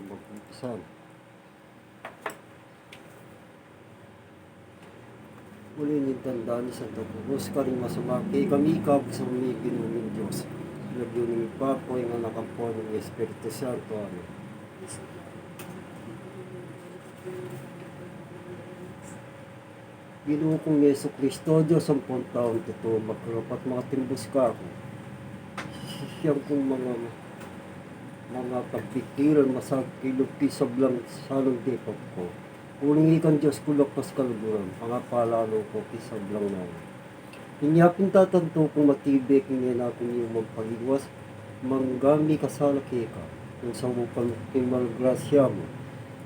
mag-umpisan. Uli ni tandaan sa Tapos ka rin masama kay kami sa mga ginuming Diyos. Lagyo ni Papoy nga nakampo ng Espiritu Santo. Amen. Ginoo kong Yesu Kristo, Diyos ang taon totoo, magkarapat mga timbus ka ako. Siyang kong mga kapikiran, masakilog kisablang salong depot ko. Kuling ikan Diyos kulak pas kaluburan, pangapalalo ko kisablang na. Inyapin tatanto kong matibik, ngayon akong iyong magpaliwas, manggami kasalaki ka, kung sa upang malgrasya mo.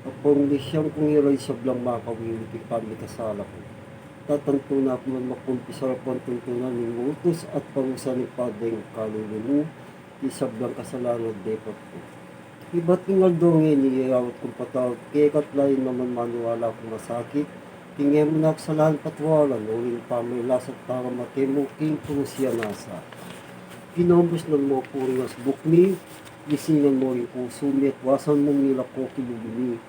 Apong lisyang kong iray sablang makawilig kami kasala ko. Tatanto na ako man makumpisa po ang tuntunan ng utos at parusa ni Padre ng kaluluwa, isablang kasalanan depot ko. Iba't ng aldongin niyayawat kong patawag, kekat lain naman manuwala kong masakit, tingin mo na kasalahan patwalan, uling pa may lasat para matemo, king siya nasa. Pinombos ng mo puri was bukmi, gisingan mo yung puso mi at wasan mong nila ko kilubini,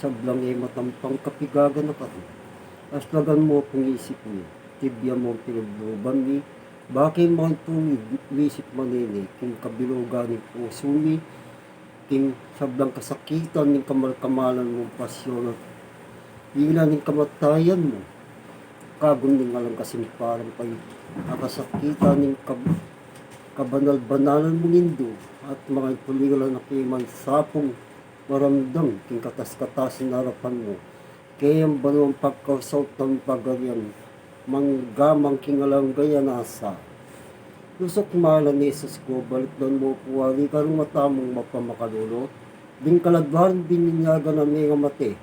sablang ay matampang kapigaga na kato. Aslagan mo kung isip mo, tibya mo ang pinagluban ni, bakit mga tuwid, isip manini, king kabilugan ng puso ni, king sablang kasakitan ng kamalkamalan mong pasyon at ilan ng kamatayan mo, kagong ng alang kasimparan pa'y nakasakitan ng kabanal-banalan mong indo at mga itulingalan na kiman sapong maramdam king katas-katasin harapan mo. Kaya ang banong pagkausap ng pagganyan, manggamang kingalang gaya nasa. Lusok mahal ni Jesus ko, balik doon mo puwari ka rin matamong mapamakalulo. Ding kaladwan, bininyaga na may mate.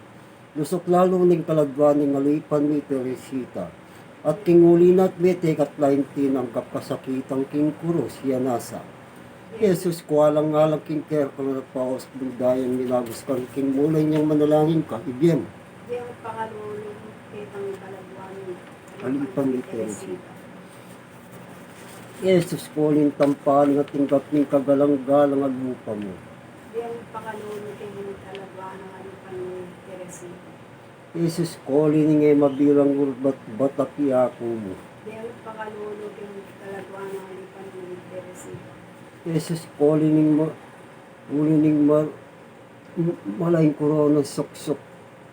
Lusok lalo ning kaladwan ng alipan ni Teresita. At kinguli na't mete katlain tinang kapkasakitang king kuros yan nasa. Jesus ko alang-alang king care ka na nagpaos budayan milagos kang king mulay niyang manalangin ka, ibyen. Yung pangalulong kitang kalagwan Alipan ni Teresita. Jesus ko rin tampaling at tingkap ng kagalang-galang at lupa mo. yung pangalulong kitang kalagwan ng alipan ni Teresita. Jesus ko rin ngay mabilang urbat batapi ako mo. Yung pangalulong kitang kalagwan ng alipan ni Teresita. Jesus ko rin malaking korona sok-sok.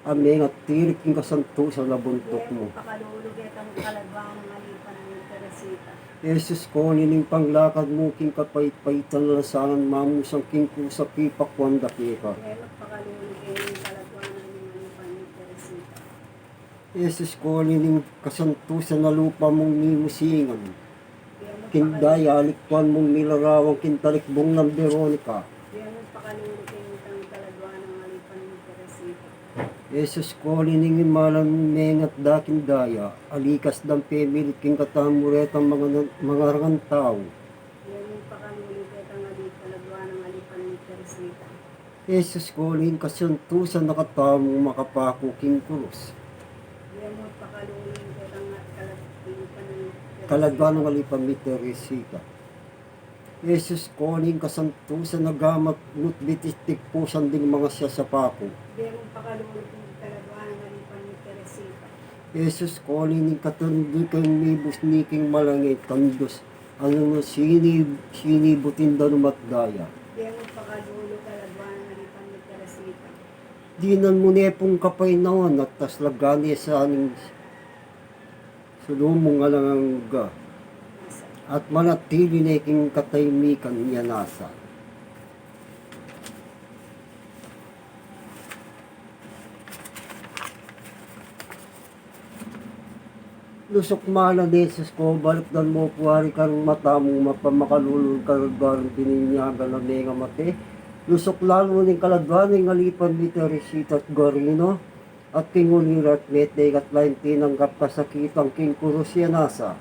Ameng at tirik yung kasanto sa nabuntok mo. Yung pangalulong kitang kalagwan ng alipan ni Teresita. Jesus ko nining panglakad mo king kapait-paitan lasangan mamusang king kusa pipak wanda kika. Yung pangalulong kitang kalagwan ng alipan ni Teresita. Jesus ko nining kasantusan na lupa mong nimusingan. Yung Kinday alikpan mong nilarawang kintalikbong ng Veronica. pangalulong kitang kalagwan ng alipan ni Teresita. Jesus ko nining imalang mengat daking daya, alikas dang pemilit king katamuretang mga rangan tao. Yung pangalulong kitang kalagwan ng alipan ni Teresita. Jesus ko ning kasantusan nakatamong makapako king kuros. Yung pangalulong kitang alipan ni Teresita. Kalagwan ng alipan ni Teresita. Jesus ko ning kasantusan nagamat nutbitistik po sanding mga siya sa pako. Yung pangalulong kalagwan ng alipan ni Teresita. Jesus ko ning katundi kang mibus niking malangit kandos ano sinibutin da numatdaya. Yung pangalulong kalagwan ng alipan ni Teresita. Dinan mo nepong kapainawan at taslagani sa aning sulumong alangga. At manatili na iking kataymikan niya nasa. Lusok mahal na Jesus ko, balik dan mo puwari kang matamong mapamakalulul karagbarang pininyaga na mga mate. Lusok lalo ng kaladwan ng alipan ni Teresita at Garino at kingulirat mete at lain tinanggap kasakitang king kurusya nasa.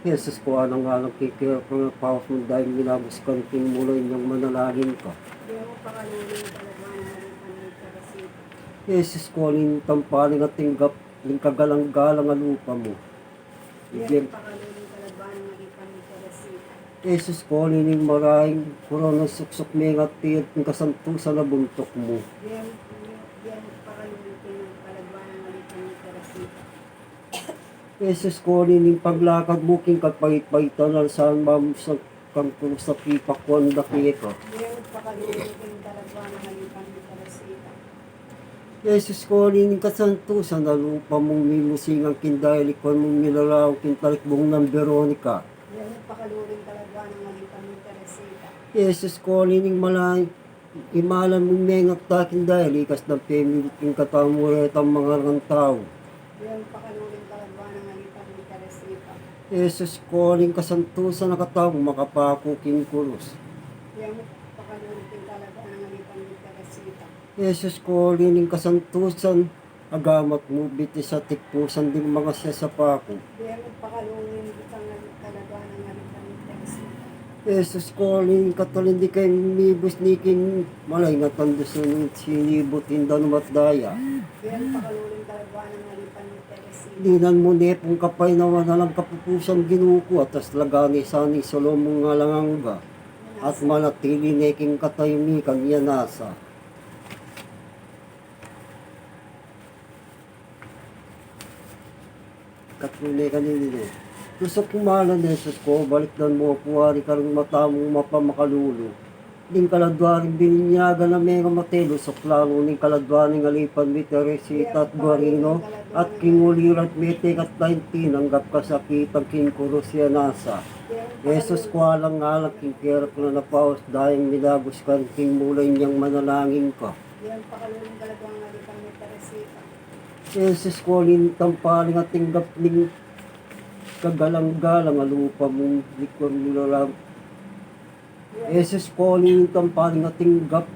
Jesus ko anang-alang kikira ko na paus mo dahil minabos kang king mulay niyang manalangin ka. Yung pangalulong kalagwan ng alipan ni Teresita. Jesus ko aling tampaling at tinggap ng kagalang-galang ang lupa mo. Yung Ibyen, pangalulong kalagwan ng alipan ni Teresita. Jesus ko, nining maraming koronang suksok mga tiyat ng kasantusan na buntok mo. Diyan pakalulog kayo ng kalagwan ng alipan ni Teresita. Jesus ko, nining paglakad mo king kapait-paitan na saan mamusa kang sa pipakwan da kiko. Diyan pakalulog kayo ng kalagwan ng alipan ni Teresita. Jesus ko, nining kasantusan na lupa mong mimusingang kindahilikon mong nilalaw kintalikbong ng Veronica. Diyan pakalulog kalagwan ng alipan ni Teresita. Jesus ko, nining malay imalan mong mengak takin dahil ikas ng pemilit king katamuret ang mga ng tao. Diyan pakalulog kalagwan ng alipan ni Teresita. Jesus ko, ning kasantusan na katawang makapako king kurus. Diyan pakalulog kayo kalagwan ng alipan ni Teresita. Jesus ko, lining kasantusan, agamat mo biti sa tikpusan ding mga siya sa pako. Diyan pakalulog ang kalagwan ng alipan ni Teresita. Jesus ko, lining katulindi kay mibus ni king malay nga tandos ng sinibutin danumat daya. Diyan pakalulog kalagwan ng alipan ni Teresita. Dinan mo ne pong kapay na wanalang kapupusan ginuko at tas lagani sa ni Solomon nga langangga. At manatili ne king katayumikan yan nasa. Katulay ka nila. Gusto kumalan na Jesus ko, balikdan mo puwari ka rin matamong mapamakalulu. Ding kaladwaring bininyaga na mga matelo sa klaro ning kaladwaring alipan mi Teresita at Guarino at kingulirat mete kat 19 anggap kasakitang king kurusya nasa. Jesus ko alang alang king kerap na napaos dahil milagos ka king mulay niyang manalangin ka. Diyan pakalulog kalagwan ng alipan ni Teresita. Jesus ko tampaling at tinggap ning kagalang-galang alupa mong likor nilalang. Jesus ko tampaling at tinggap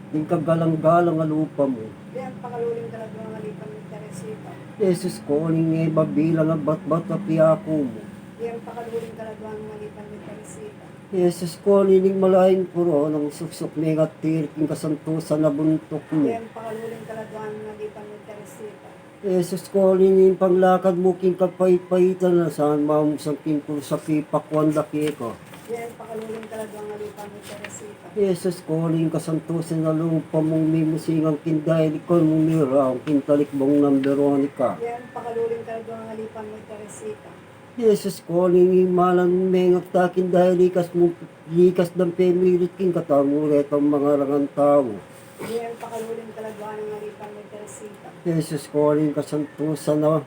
ning kagalang-galang alupa mo. Diyan pakalulog kalagwan ng alipan ni Teresita. Jesus ko iba bilang ang batbat at piyako mo. Diyan pakalulog kalagwan ng alipan ni Teresita. Jesus ko nining malaking puro ng suksok mga king kasantusan na buntok mo. Diyan pakalulog kalagwan ng alipan ni Teresita. Jesus ko nining panglakad mo king kapait-paitan na saan mamusang king sa pipakwan da kiko. Diyan pakalulog kalagwan ng alipan ni Teresita. Jesus ko ning kasantusan na lupa mong mimusingang kindahil ikon mong nira ang kintalikbong ng Veronica. Diyan pakalulog kalagwan ng alipan ni Teresita. Jesus ko ning imalan mong mengak takin dahil likas ng pemilit king katamuret ang mga rangang tao. Diyan pakalulog kalagwan ng alipan ni Teresita. Jesus ko ning kasantusan na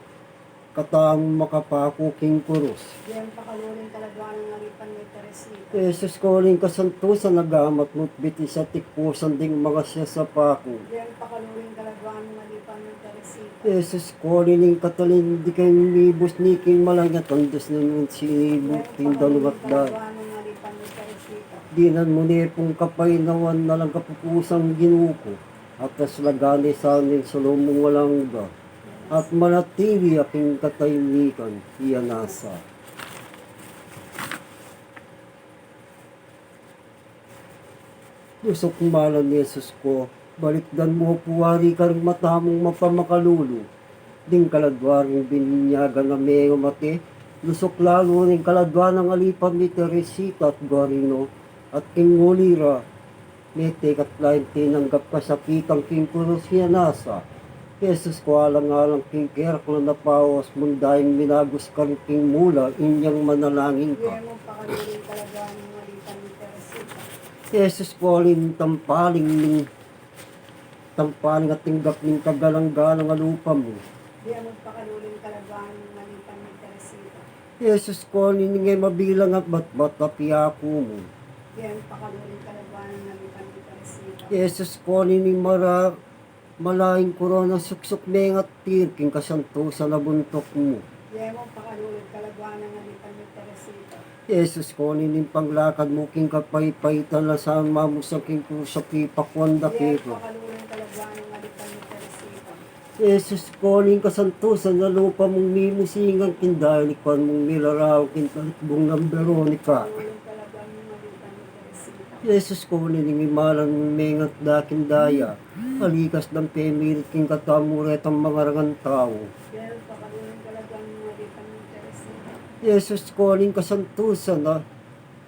kataang makapako king kurus. Diyan pakalulog kalagwan ng alipan ni Teresita. Jesus ko ning kasantusan nagamat mo't biti sa tikpusan ding mga siya sa pako. Diyan pakalulog kalagwan ng alipan ni Teresita. Jesus ko ning katalin di kay mibus ni king malangat andos na nun sinibot king dalugat da. Kalagwan ng alipan ni Teresita. Dinan mo ni pong kapainawan na lang kapupusang ginuko. At tas lagani sa amin Solomon walang da. At manatili aking katayumikan iya nasa. Gusto kumalan ni Jesus ko, balikdan mo puwari ka rin matamong mapamakalulu. Ding kaladwaring bininyaga na mga mati, lusok lalo rin kaladwa ng alipan ni Teresita at Guarino at king Molira. Mete kat lain tinanggap kasakitang king kurusya nasa. Jesus ko alang-alang king kerklo na pawas mundayang minagos ka rin king mula inyang manalangin ka. Diyan mo pakalulog kalagwan ng alipan ni Teresita. Jesus ko tampaling at tinggap ning kagalang-galang alupa mo. Diyan mo pakalulog kalagwan ng alipan ni Teresita. Jesus ko niningay mabilang at batbat at piyako mo. Diyan pakalulog kalagwan ng alipan ni Teresita. Jesus ko nining malaking korona suksok mengat tirking kasantusan na buntok mo. Diyan mo pakalulog kalagwan ng alipan ni Teresita. Jesus ko nining panglakad mo king kapay-paitan na saan mamusang king sa pipakwan da Diyan kiko. pakalulog kalagwan ng alipan ni Teresita. Jesus ko ning kasantusan na lupa mong mimusingang kindalikwan mong nilaraw kintalikbong ng Veronica. Pakalulog kalagwan ng alipan ni Teresita. Jesus ko nining imalan mong mengat dakin daya. Halikas ng pemilit king katamuret ang mga rangang tao. Diyan pakalulog kalagwan ng alipan ni Teresita. Jesus ko ning kasantusan na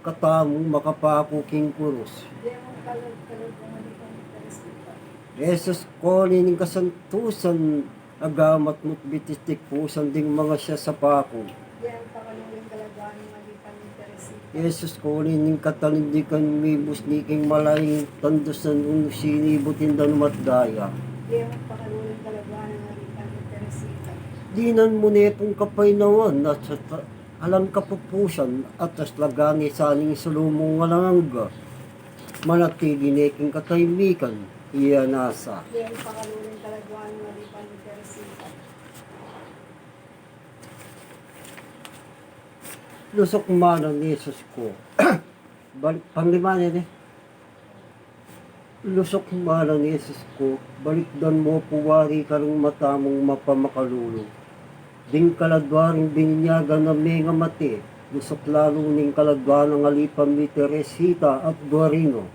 katamong makapako king kurus. Demon kalod ang alipan ni Teresita. Jesus ko nining kasantusan, agamat mo't bitistik pusan ding mga siya sa pako. Demon pakaluling kalagwan ng alipan ni Teresita. Jesus ko nining katalindikan mibus niking malaying tandusan sinibutin danumat daya. Demon pakaluling kalagwan ng alipan ni Teresita. Dinan mo netong kapainawan at sa alang kapupusan at tas lagani saling sulumong ngalangga. Manatili neking kataymikan, iya nasa. Demon pakaluling kalagwan ng alipan ni Teresita. Lusok mana ni Jesus ko. Panglima niya eh. Lusok mana ni Jesus ko, balikdan mo puwari karong matamong mapamakalulo. Ding kaladwaring bininyagan na mga mati, lusok lalo ning kaladwan ng alipan ni Teresita at Guarino.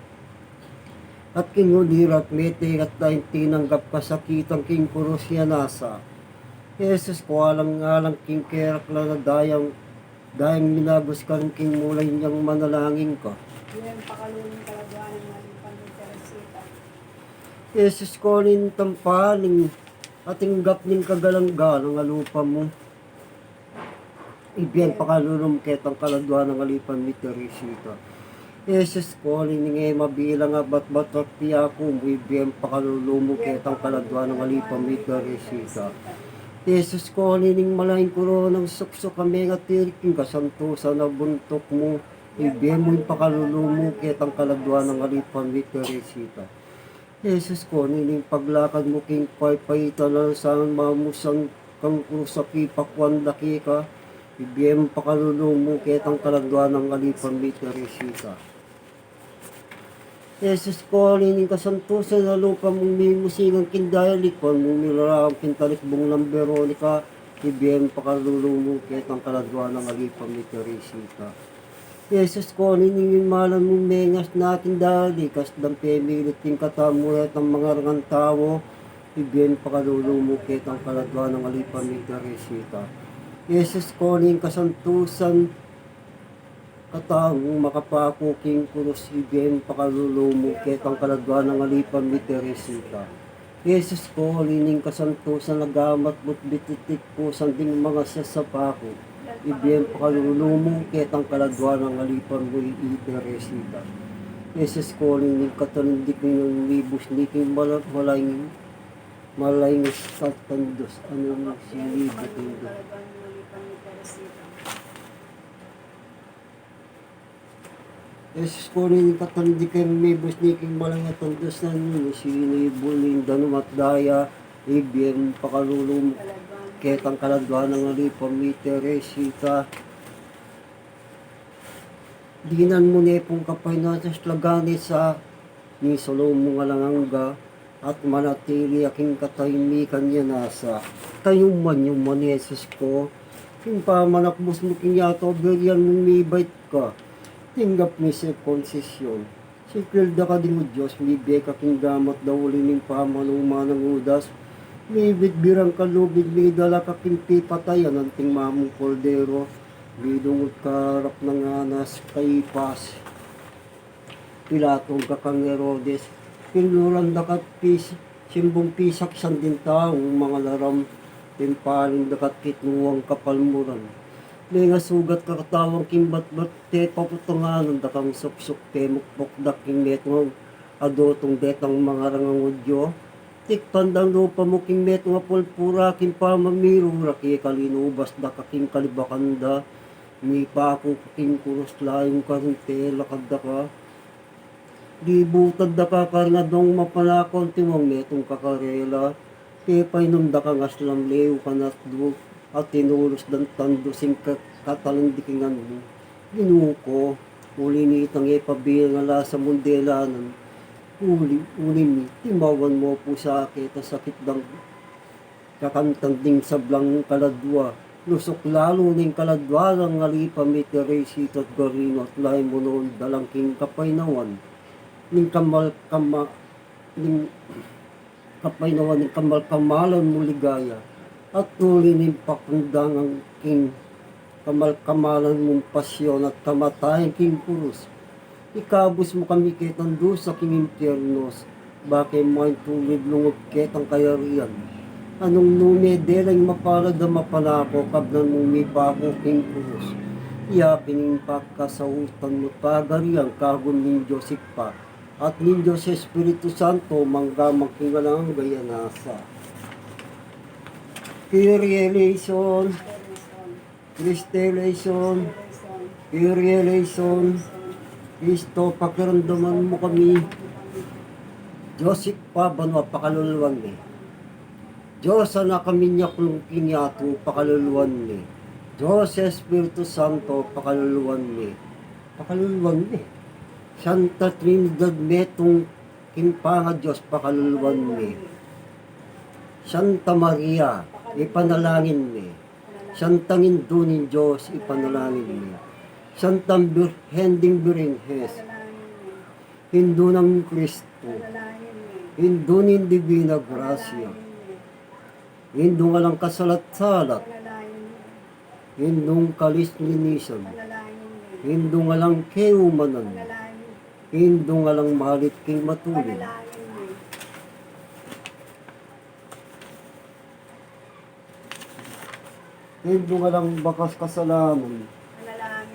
At kingulirat mete at daing tinanggap kasakitang king kurosyanasa. Jesus ko alang-alang king kerak na dayang minabos ka rin king mulay niyang manalangin ka. Demon pakaluling kalagwan ng alipan ni Teresita. Jesus ko rin tampaling ating gap ning kagalang-galang alupa mo. Ibiyan pakalulong ketang kaladwa ng alipan ni Teresita. Jesus ko rin nga mabilang abat-bat at piyako mo. Ibiyan pakalulong mo ketang kaladwa ng alipan ni Teresita. Jesus ko rin malaking kuro ng suksok kami nga tiriking kasantusan na buntok mo. Ibiyan mo pakalulong mo ketang kaladwa ng alipan ni Teresita. Jesus ko, nining paglakad mo king paypayita na saan mamusang kang kurusapi pakwandaki ka, ibiyem pakalulong mo ketang kaladwa ng alipan ni Teresita. Jesus ko, nining kasantusan na lupa mong mimusingang kindayalikon mong nilarawang kintalikbong ng Veronica, ibiyem pakalulong mo ketang kaladwa ng alipan ni Teresita. Jesus ko, niningin malam mong mengas natin dali, kas dampemilit ting katamulat ng mga rangang tao, ibiyan pakalulumukit ang kaladwa ng alipan ni Teresita. Jesus ko, ning kasantusan, kataong makapakuking kurus, ibiyan pakalulumukit ang kaladwa ng alipan ni Teresita. Jesus ko, lining kasantusan, nagamat mo't bititik po sanding mga sasapako. Ibiyan pakalulumo ketang kaladwa ng alipan mo Teresita. Jesus ko ning katalindik ng libus niking malaying satandos ano mo silibot Pakaluling ito. kalagwan ng alipan ni Teresita. Jesus ko ning katalindik ng libus niking malaying satandos na nyo sinibol ning danumat daya. Ibiyan pakalulumo Kalagwan ketang kaladwa ng alipan ni Teresita. Dinan mo ne pong kapay na lagani sa ni Salomo nga langangga at manatili aking katahimikan niya nasa kayong man yung manesis ko yung pamanakbos mo kinyato beryan mong mibait ka tinggap ni sa konsesyon sikilda ka din mo Diyos mibay ka king gamat daw ulining pamanuma ng udas may bitbirang kalubig may dala ka king pipatayan ang ting mamong koldero bidungot karap ng anas Kaipas Pilatong kakang Herodes pinuran dakat simbong pisak sandin taong mga laram timpaling dakat kitnuwang kapalmuran may nga sugat kakatawang kimbat-bat te paputunganan dakang suksok te mukpok daking metong adotong detang mga rangangudyo tikpandang lupa mo king metong apulpura king pamamiro raki kalinubas dakaking kalibakanda may pako king kurus layong karinte lakad daka di butad daka karingadong mapanakon timong metong kakarela tepay nung daka ngaslam leo kanatdo at tinulos dan tando sing katalandikingan mo ginuko uli ni itang ipabil nga lasa mundelanan uli ni timawan mo po sa akit sakit dang kakantang ding sablang kaladwa lusok lalo ning kaladwa ng alipa mi Teresita at Guarino at lahi mo noon dalang king kapaynawan ning kapaynawan ning kamal-kamalan mo ligaya at tuli ning pakundangang king kamal-kamalan mong pasyon at kamatayan king krus. Ikabos mo kami kitang dusa king impyernos, bakit mo ang tulid lungod kitang kayarian. Anong numedelang mapalad na mapanako, kabnan mong may bago king krus. Iyapin pagkasautan mo pagarian, kagon ning Diyos pa, at ning Diyos Espiritu Santo, manggamang kingalang gayanasa. Kyrie eleison, Christe eleison, Kyrie eleison, Kristo, pakiramdaman mo kami. Diyos pa, banwa pakaluluwan ni. Diyos na kami niya kulong kinyato, pakaluluwan ni. Diyos Espiritu Santo, pakaluluwan ni. Pakaluluwan ni. Santa Trinidad metong kimpanga Diyos, pakaluluwan ni. Santa Maria, ipanalangin ni. Santang Indunin Diyos, ipanalangin ni. Santang Hending Birenghes, Hindu ng Kristo, Hindunin Divina Gracia, Hindu nga lang kasalat-salat, Hindung kalislinisan, Hindu nga lang keumanan, Hindu nga lang malit king matulid. Hindu nga lang bakas kasalanan,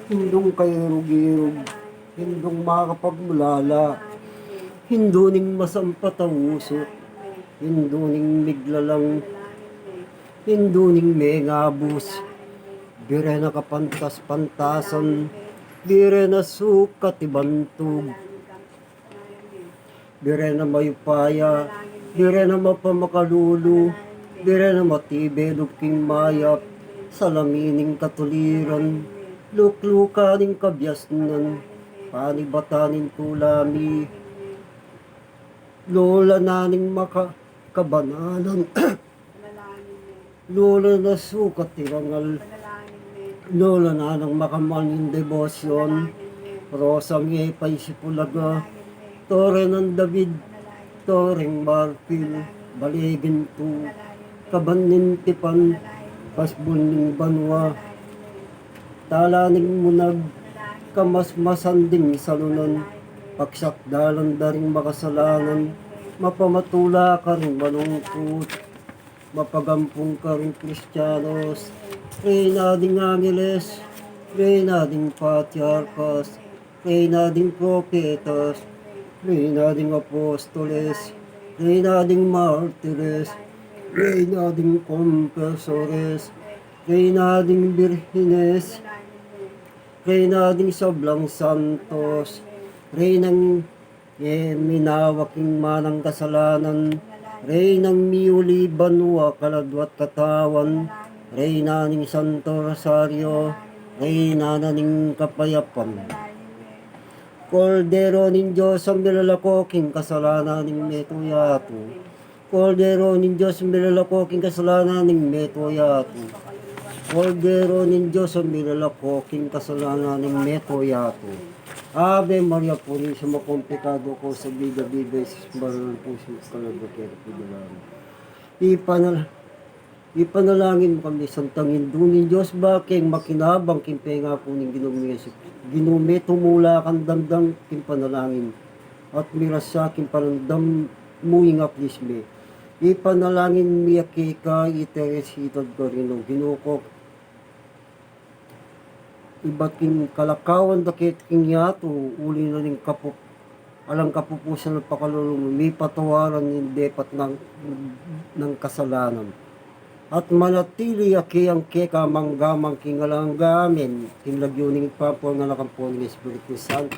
Hindung kairug-irug, Hindung makapagmulala, Hinduning masampatawusok, Hinduning miglalang, Hinduning mengabus, dire na kapantas-pantasan, dire na sukat ibantog, dire na mayupaya, dire na mapamakalulu, dire na matibelog king mayap, salamining katuliran, luklukaning kabyasnan, panibatanin tulami, lola naning makabanalan, lola na sukat tirangal, lola na nang makamalin debosyon, rosang epay sipulaga, tore ng David, toreng marpil, baligin to, kabanin tipan, pasbul ning banwa, talaning munag, kamasmasan ding salunan, paksak dalang daring makasalanan, mapamatula ka rin malungkot, mapagampong ka rin Kristiyanos, Reyna ding Angeles, Reyna ding Patriarchas, Reyna ding Propetas, Reyna ding Apostoles, Reyna ding Martires, Reyna ding Confessores, Reyna ding Birhines, Reyna ding Sablang Santos, Reynang minawaking manang kasalanan, Reynang miuli banwa kaladwat katawan, Reyna ning Santo Rosario, Reyna na ning kapayapan. Kordero ning Diyos ang milalakoking kasalanan ning metoyato, Kordero ning Diyos ang milalakoking kasalanan ning metoyato, Kordero ning Diyos ang milalakoking kasalanan ng metoyato. Ave Maria Purísima, komplikado ko sa biga-biga, maroon po sa kalagakero po dalang. Ipanalangin mo kami, Santang Indunin Diyos, bakit makinabang kimpenga po ng ginume, tumula kang damdang kimpanalangin, at miras sa akin panandam muing aplisme. Ipanalangin miyakika, iteresitad ko rin ng ginukok, iba't king kalakawan dakit king yato, uli na ning alang kapupusan ng pakalulong, may patawaran ng depat ng kasalanan. At manatili aki ang keka manggamang king alanggamin, king lagyuning papo nga nakampon ng Espiritu Santo.